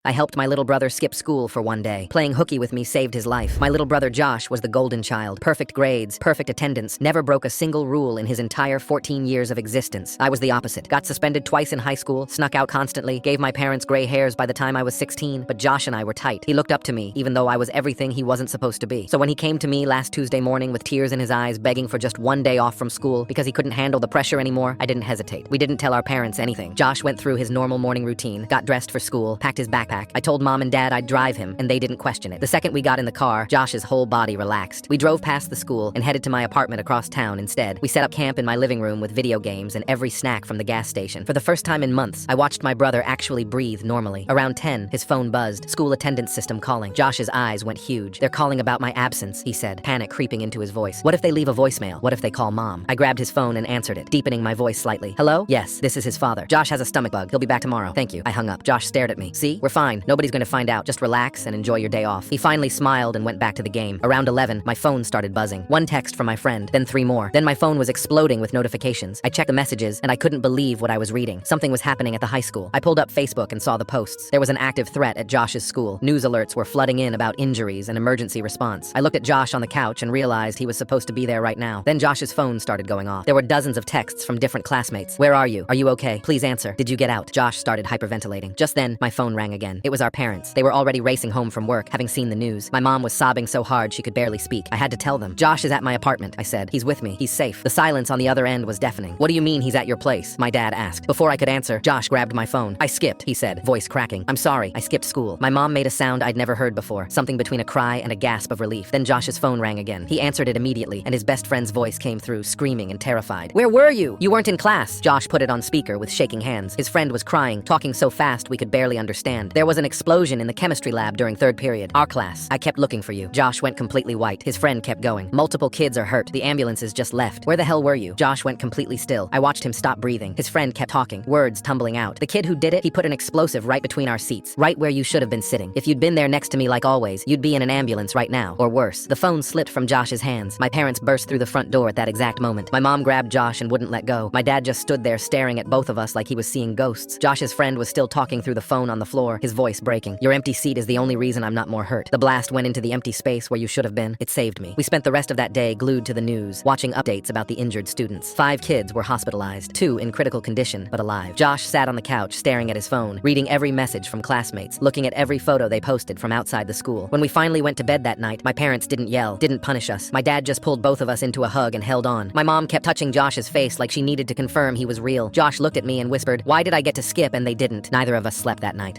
I helped my little brother skip school for one day. Playing hooky with me saved his life. My little brother Josh was the golden child. Perfect grades, perfect attendance, never broke a single rule in his entire 14 years of existence. I was the opposite. Got suspended twice in high school, snuck out constantly, gave my parents gray hairs by the time I was 16, but Josh and I were tight. He looked up to me, even though I was everything he wasn't supposed to be. So when he came to me last Tuesday morning with tears in his eyes, begging for just one day off from school because he couldn't handle the pressure anymore, I didn't hesitate. We didn't tell our parents anything. Josh went through his normal morning routine, got dressed for school, packed his backpack. I told Mom and Dad I'd drive him, and they didn't question it. The second we got in the car, Josh's whole body relaxed. We drove past the school and headed to my apartment across town instead. We set up camp in my living room with video games and every snack from the gas station. For the first time in months, I watched my brother actually breathe normally. Around 10, his phone buzzed. School attendance system calling. Josh's eyes went huge. "They're calling about my absence," he said, panic creeping into his voice. "What if they leave a voicemail? What if they call Mom?" I grabbed his phone and answered it, deepening my voice slightly. "Hello? Yes, this is his father. Josh has a stomach bug. He'll be back tomorrow. Thank you." I hung up. Josh stared at me. "See? We're fine. Nobody's gonna find out. Just relax and enjoy your day off." He finally smiled and went back to the game. Around 11, my phone started buzzing. One text from my friend, then 3 more. Then my phone was exploding with notifications. I checked the messages, and I couldn't believe what I was reading. Something was happening at the high school. I pulled up Facebook and saw the posts. There was an active threat at Josh's school. News alerts were flooding in about injuries and emergency response. I looked at Josh on the couch and realized he was supposed to be there right now. Then Josh's phone started going off. There were dozens of texts from different classmates. "Where are you? Are you okay? Please answer. Did you get out?" Josh started hyperventilating. Just then, my phone rang again. It was our parents. They were already racing home from work, having seen the news. My mom was sobbing so hard she could barely speak. I had to tell them. "Josh is at my apartment," I said. "He's with me. He's safe." The silence on the other end was deafening. "What do you mean he's at your place?" my dad asked. Before I could answer, Josh grabbed my phone. "I skipped," he said, voice cracking. "I'm sorry. I skipped school." My mom made a sound I'd never heard before, something between a cry and a gasp of relief. Then Josh's phone rang again. He answered it immediately, and his best friend's voice came through, screaming and terrified. "Where were you? You weren't in class." Josh put it on speaker with shaking hands. His friend was crying, talking so fast we could barely understand. "There was an explosion in the chemistry lab during 3rd period. Our class. I kept looking for you." Josh went completely white. His friend kept going. "Multiple kids are hurt. The ambulances just left. Where the hell were you?" Josh went completely still. I watched him stop breathing. His friend kept talking, words tumbling out. "The kid who did it, he put an explosive right between our seats, right where you should have been sitting. If you'd been there next to me like always, you'd be in an ambulance right now, or worse." The phone slipped from Josh's hands. My parents burst through the front door at that exact moment. My mom grabbed Josh and wouldn't let go. My dad just stood there staring at both of us like he was seeing ghosts. Josh's friend was still talking through the phone on the floor, his voice breaking. "Your empty seat is the only reason I'm not more hurt. The blast went into the empty space where you should have been. It saved me." We spent the rest of that day glued to the news, watching updates about the injured students. 5 kids were hospitalized, 2 in critical condition, but alive. Josh sat on the couch, staring at his phone, reading every message from classmates, looking at every photo they posted from outside the school. When we finally went to bed that night, my parents didn't yell, didn't punish us. My dad just pulled both of us into a hug and held on. My mom kept touching Josh's face like she needed to confirm he was real. Josh looked at me and whispered, "Why did I get to skip and they didn't?" Neither of us slept that night.